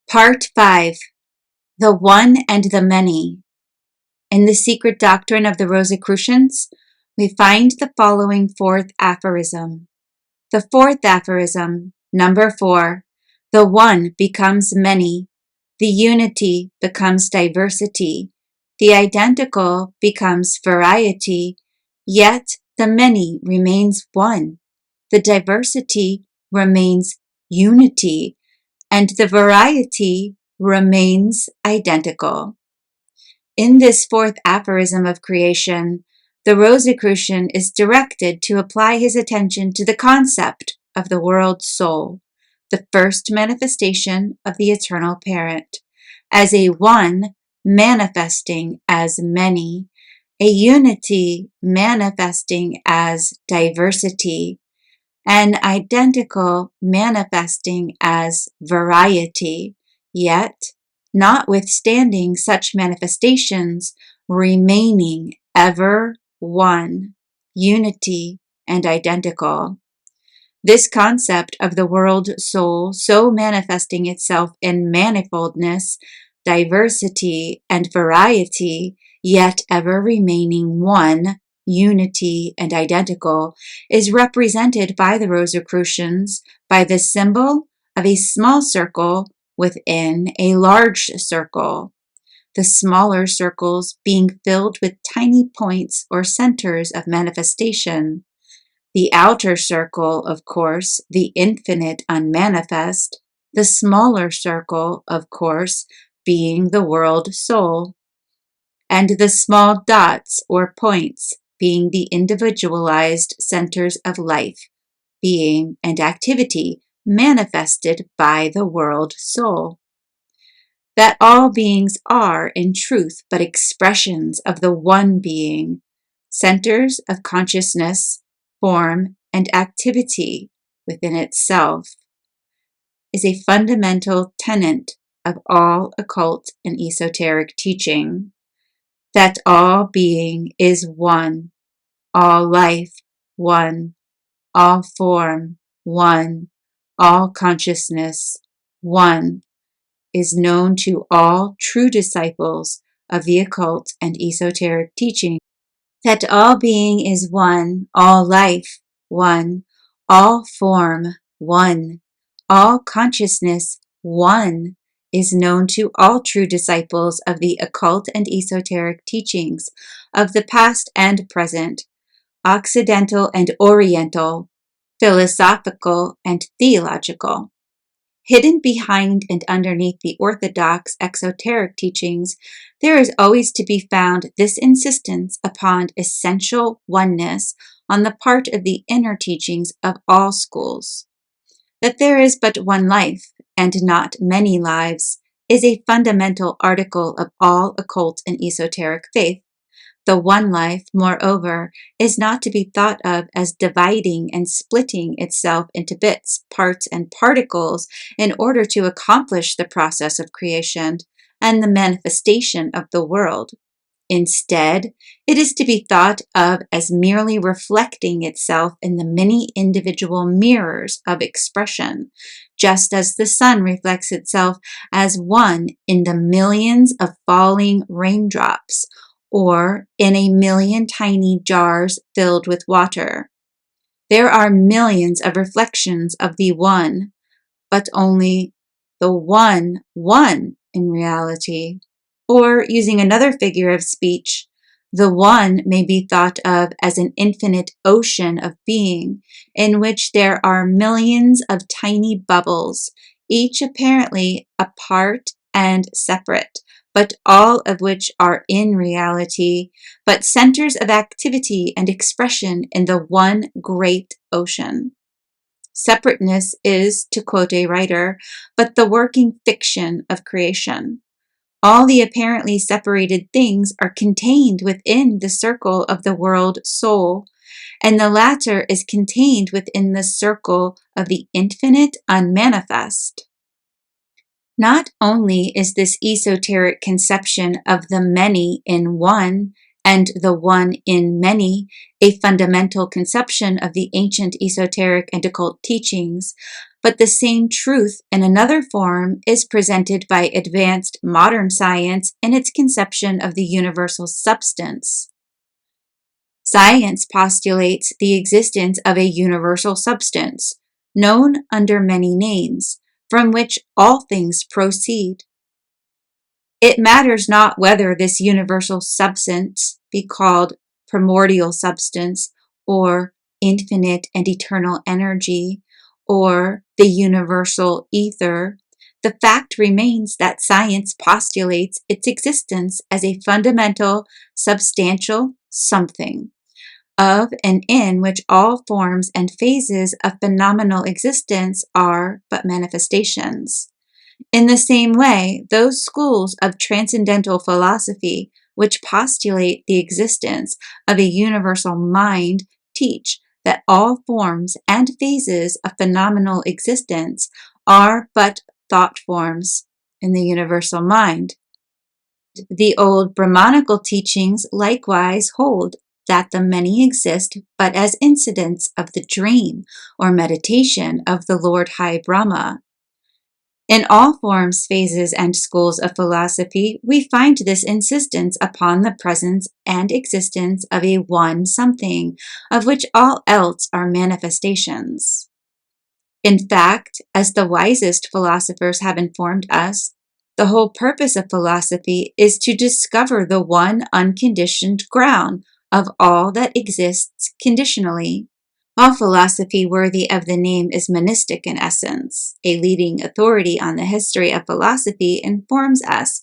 Part 5. The One and the Many. In the secret doctrine of the Rosicrucians, we find the following fourth aphorism. The fourth aphorism, number 4, the one becomes many, the unity becomes diversity, the identical becomes variety, yet the many remains one, the diversity remains unity, and the variety remains identical. In this fourth aphorism of creation, the Rosicrucian is directed to apply his attention to the concept of the world soul, the first manifestation of the eternal parent, as a one manifesting as many, a unity manifesting as diversity, an identical manifesting as variety, yet, notwithstanding such manifestations, remaining ever one, unity and identical. This concept of the world soul so manifesting itself in manifoldness, diversity, and variety, yet ever remaining one, unity, and identical, is represented by the Rosicrucians by the symbol of a small circle within a large circle, the smaller circles being filled with tiny points or centers of manifestation. The outer circle, of course, the infinite unmanifest, the smaller circle, of course, being the world soul, and the small dots or points being the individualized centers of life, being, and activity manifested by the world soul. That all beings are, in truth, but expressions of the one being, centers of consciousness, form, and activity within itself, is a fundamental tenet of all occult and esoteric teaching. That all being is one, all life one, all form one, all consciousness one, is known to all true disciples of the occult and esoteric teaching. That all being is one, all life one, all form one, all consciousness one, is known to all true disciples of the occult and esoteric teachings of the past and present, Occidental and Oriental, philosophical and theological. Hidden behind and underneath the orthodox exoteric teachings, there is always to be found this insistence upon essential oneness on the part of the inner teachings of all schools. That there is but one life, and not many lives, is a fundamental article of all occult and esoteric faith. The one life, moreover, is not to be thought of as dividing and splitting itself into bits, parts, and particles in order to accomplish the process of creation and the manifestation of the world. Instead, it is to be thought of as merely reflecting itself in the many individual mirrors of expression, just as the sun reflects itself as one in the millions of falling raindrops, or in a million tiny jars filled with water. There are millions of reflections of the one, but only the one in reality. Or, using another figure of speech, the one may be thought of as an infinite ocean of being, in which there are millions of tiny bubbles, each apparently apart and separate, but all of which are in reality but centers of activity and expression in the one great ocean. Separateness is, to quote a writer, but the working fiction of creation. All the apparently separated things are contained within the circle of the world soul, and the latter is contained within the circle of the infinite unmanifest. Not only is this esoteric conception of the many in one and the one in many a fundamental conception of the ancient esoteric and occult teachings, but the same truth in another form is presented by advanced modern science in its conception of the universal substance. Science postulates the existence of a universal substance, known under many names, from which all things proceed. It matters not whether this universal substance be called primordial substance, or infinite and eternal energy, or the universal ether. The fact remains that science postulates its existence as a fundamental, substantial something, of and in which all forms and phases of phenomenal existence are but manifestations. In the same way, those schools of transcendental philosophy which postulate the existence of a universal mind teach that all forms and phases of phenomenal existence are but thought forms in the universal mind. The old Brahmanical teachings likewise hold that the many exist but as incidents of the dream or meditation of the Lord High Brahma. In all forms, phases, and schools of philosophy, we find this insistence upon the presence and existence of a one something, of which all else are manifestations. In fact, as the wisest philosophers have informed us, the whole purpose of philosophy is to discover the one unconditioned ground of all that exists conditionally. All philosophy worthy of the name is monistic in essence. A leading authority on the history of philosophy informs us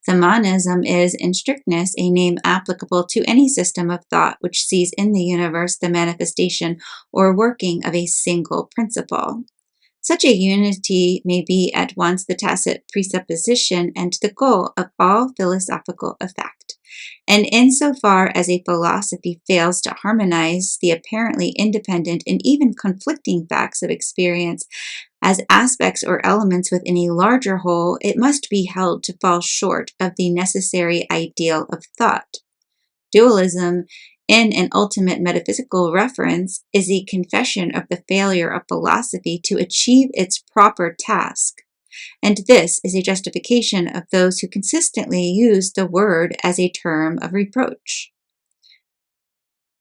the monism is, in strictness, a name applicable to any system of thought which sees in the universe the manifestation or working of a single principle. Such a unity may be at once the tacit presupposition and the goal of all philosophical effect. And insofar as a philosophy fails to harmonize the apparently independent and even conflicting facts of experience as aspects or elements within a larger whole, it must be held to fall short of the necessary ideal of thought. Dualism, in an ultimate metaphysical reference, is a confession of the failure of philosophy to achieve its proper task. And this is a justification of those who consistently use the word as a term of reproach.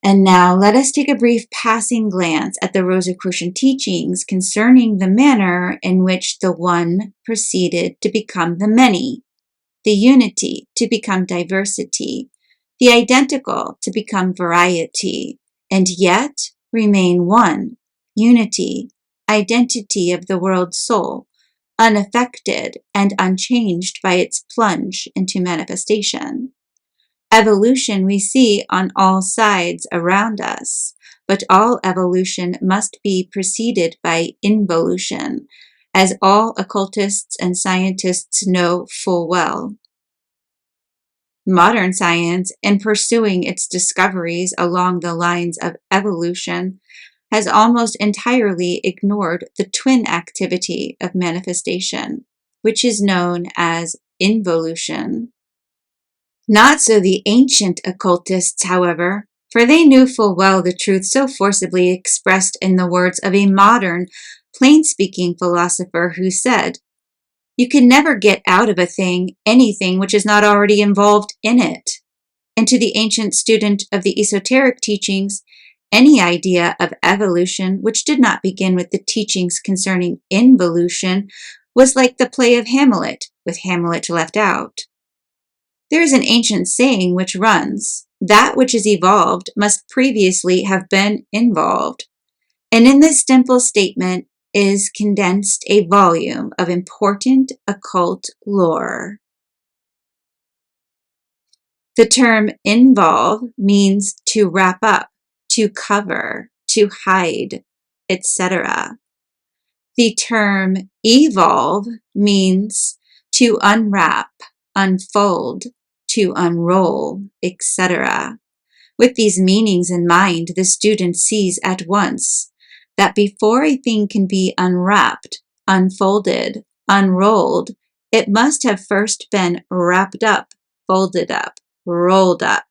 And now let us take a brief passing glance at the Rosicrucian teachings concerning the manner in which the one proceeded to become the many, the unity to become diversity, the identical to become variety, and yet remain one, unity, identity of the world soul, unaffected and unchanged by its plunge into manifestation. Evolution we see on all sides around us, but all evolution must be preceded by involution, as all occultists and scientists know full well. Modern science, in pursuing its discoveries along the lines of evolution, has almost entirely ignored the twin activity of manifestation, which is known as involution. Not so the ancient occultists, however, for they knew full well the truth so forcibly expressed in the words of a modern, plain-speaking philosopher who said, "You can never get out of a thing anything which is not already involved in it." And to the ancient student of the esoteric teachings, any idea of evolution which did not begin with the teachings concerning involution was like the play of Hamlet, with Hamlet left out. There is an ancient saying which runs, "That which is evolved must previously have been involved." And in this simple statement is condensed a volume of important occult lore. The term involve means to wrap up, to cover, to hide, etc. The term evolve means to unwrap, unfold, to unroll, etc. With these meanings in mind, the student sees at once that before a thing can be unwrapped, unfolded, unrolled, it must have first been wrapped up, folded up, rolled up.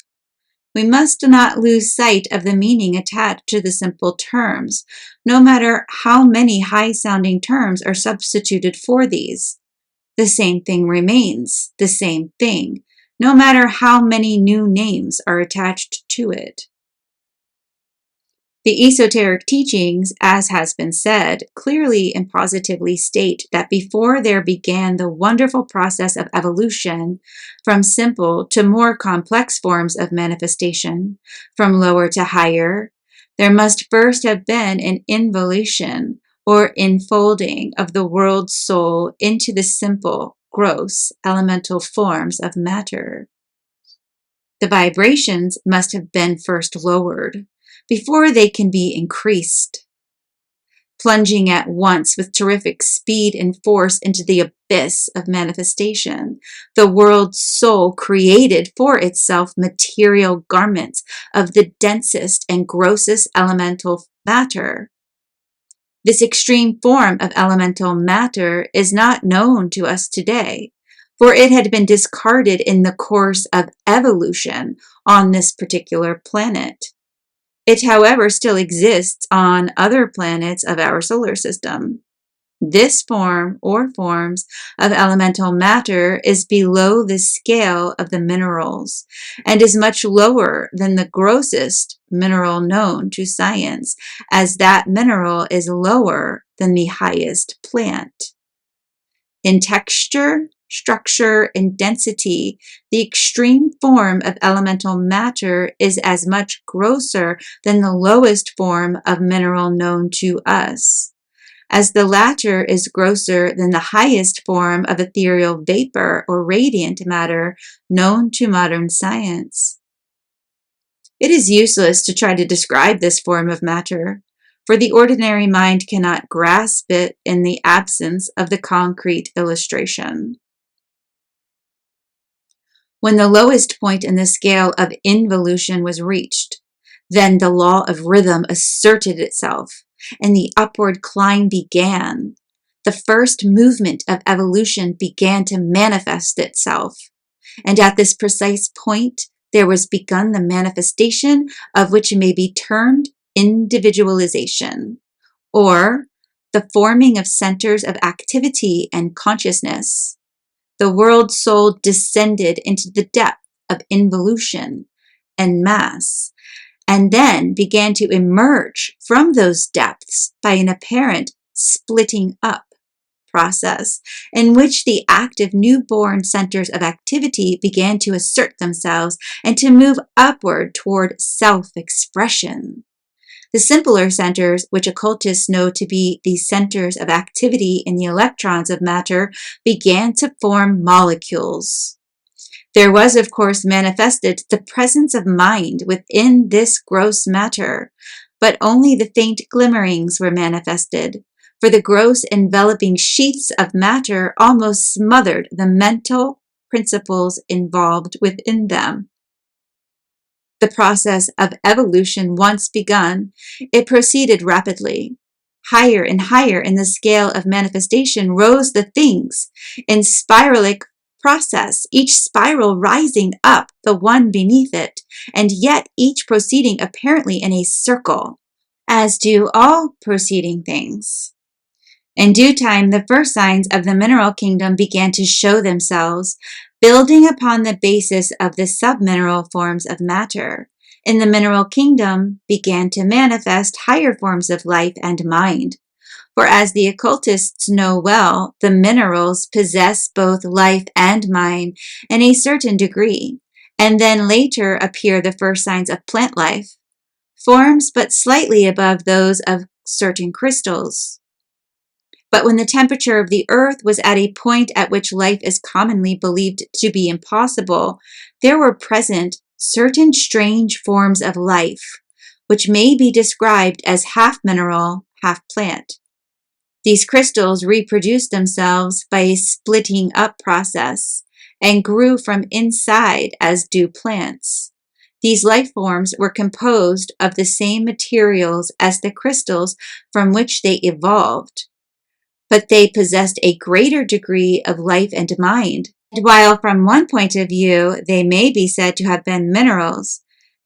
We must not lose sight of the meaning attached to the simple terms, no matter how many high-sounding terms are substituted for these. The same thing remains the same thing, no matter how many new names are attached to it. The esoteric teachings, as has been said, clearly and positively state that before there began the wonderful process of evolution, from simple to more complex forms of manifestation, from lower to higher, there must first have been an involution, or enfolding of the world's soul into the simple, gross, elemental forms of matter. The vibrations must have been first lowered before they can be increased, plunging at once with terrific speed and force into the abyss of manifestation. The world's soul created for itself material garments of the densest and grossest elemental matter. This extreme form of elemental matter is not known to us today, for it had been discarded in the course of evolution on this particular planet. It, however, still exists on other planets of our solar system. This form or forms of elemental matter is below the scale of the minerals and is much lower than the grossest mineral known to science, as that mineral is lower than the highest plant. In texture, structure, and density, the extreme form of elemental matter is as much grosser than the lowest form of mineral known to us, as the latter is grosser than the highest form of ethereal vapor or radiant matter known to modern science. It is useless to try to describe this form of matter, for the ordinary mind cannot grasp it in the absence of the concrete illustration. When the lowest point in the scale of involution was reached, then the law of rhythm asserted itself, and the upward climb began. The first movement of evolution began to manifest itself, and at this precise point, there was begun the manifestation of which may be termed individualization, or the forming of centers of activity and consciousness. The world soul descended into the depth of involution and mass, and then began to emerge from those depths by an apparent splitting up process in which the active newborn centers of activity began to assert themselves and to move upward toward self-expression. The simpler centers, which occultists know to be the centers of activity in the electrons of matter, began to form molecules. There was, of course, manifested the presence of mind within this gross matter, but only the faint glimmerings were manifested, for the gross enveloping sheaths of matter almost smothered the mental principles involved within them. The process of evolution once begun, it proceeded rapidly. Higher and higher in the scale of manifestation rose the things in spiralic process, each spiral rising up the one beneath it, and yet each proceeding apparently in a circle, as do all proceeding things. In due time, the first signs of the mineral kingdom began to show themselves, building upon the basis of the submineral forms of matter. In the mineral kingdom began to manifest higher forms of life and mind. For as the occultists know well, the minerals possess both life and mind in a certain degree, and then later appear the first signs of plant life, forms but slightly above those of certain crystals. But when the temperature of the earth was at a point at which life is commonly believed to be impossible, there were present certain strange forms of life, which may be described as half mineral, half plant. These crystals reproduced themselves by a splitting up process and grew from inside as do plants. These life forms were composed of the same materials as the crystals from which they evolved, but they possessed a greater degree of life and mind. And while from one point of view they may be said to have been minerals,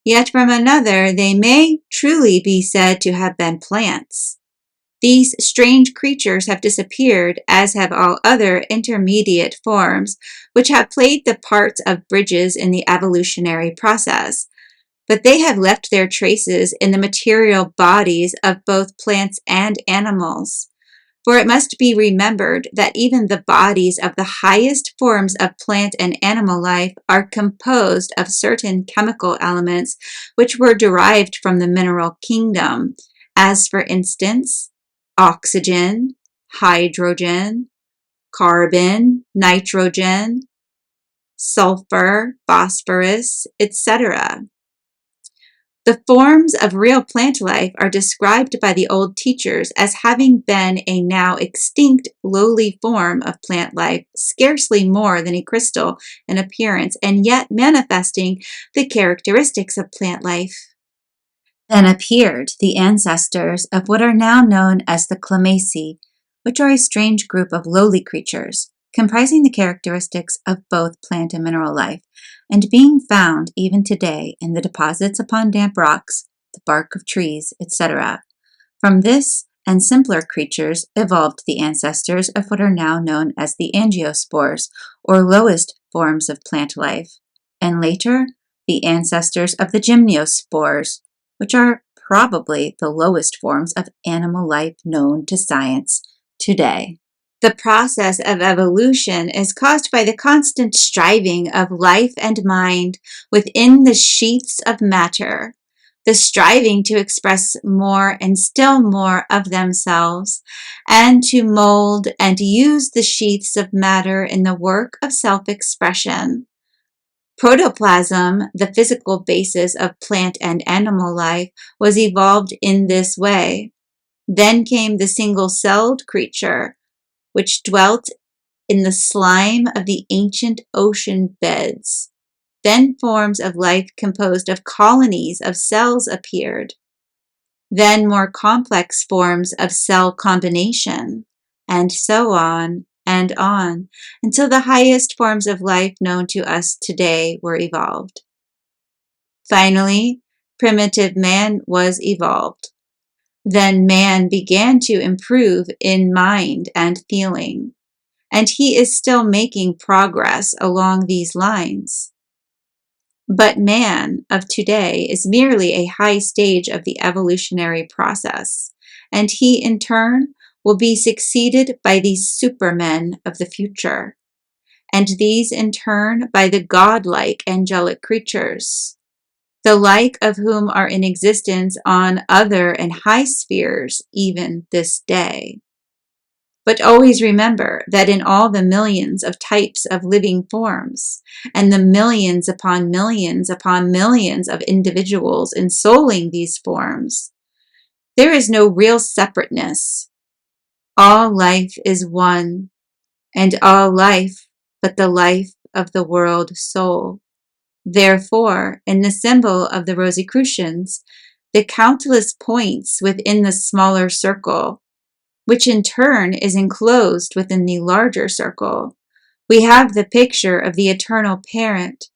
yet from another they may truly be said to have been plants. These strange creatures have disappeared, as have all other intermediate forms, which have played the parts of bridges in the evolutionary process, but they have left their traces in the material bodies of both plants and animals. For it must be remembered that even the bodies of the highest forms of plant and animal life are composed of certain chemical elements which were derived from the mineral kingdom, as for instance, oxygen, hydrogen, carbon, nitrogen, sulfur, phosphorus, etc. The forms of real plant life are described by the old teachers as having been a now extinct lowly form of plant life, scarcely more than a crystal in appearance, and yet manifesting the characteristics of plant life. Then appeared the ancestors of what are now known as the Clamaci, which are a strange group of lowly creatures, comprising the characteristics of both plant and mineral life, and being found even today in the deposits upon damp rocks, the bark of trees, etc. From this and simpler creatures evolved the ancestors of what are now known as the angiosperms, or lowest forms of plant life, and later the ancestors of the gymnosperms, which are probably the lowest forms of animal life known to science today. The process of evolution is caused by the constant striving of life and mind within the sheaths of matter, the striving to express more and still more of themselves, and to mold and use the sheaths of matter in the work of self-expression. Protoplasm, the physical basis of plant and animal life, was evolved in this way. Then came the single-celled creature, which dwelt in the slime of the ancient ocean beds. Then forms of life composed of colonies of cells appeared. Then more complex forms of cell combination, and so on, until the highest forms of life known to us today were evolved. Finally, primitive man was evolved. Then man began to improve in mind and feeling, and he is still making progress along these lines. But man of today is merely a high stage of the evolutionary process, and he in turn will be succeeded by these supermen of the future, and these in turn by the godlike angelic creatures, the like of whom are in existence on other and high spheres even this day. But always remember that in all the millions of types of living forms, and the millions upon millions of individuals ensouling these forms, there is no real separateness. All life is one, and all life but the life of the world soul. Therefore, in the symbol of the Rosicrucians, the countless points within the smaller circle, which in turn is enclosed within the larger circle, we have the picture of the eternal parent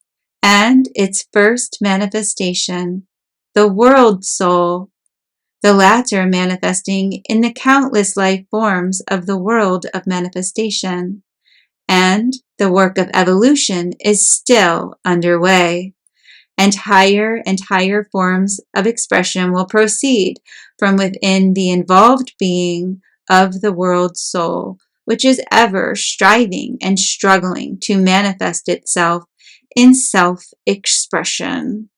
and its first manifestation, the world soul, the latter manifesting in the countless life forms of the world of manifestation. And the work of evolution is still underway, and higher forms of expression will proceed from within the involved being of the world soul, which is ever striving and struggling to manifest itself in self-expression.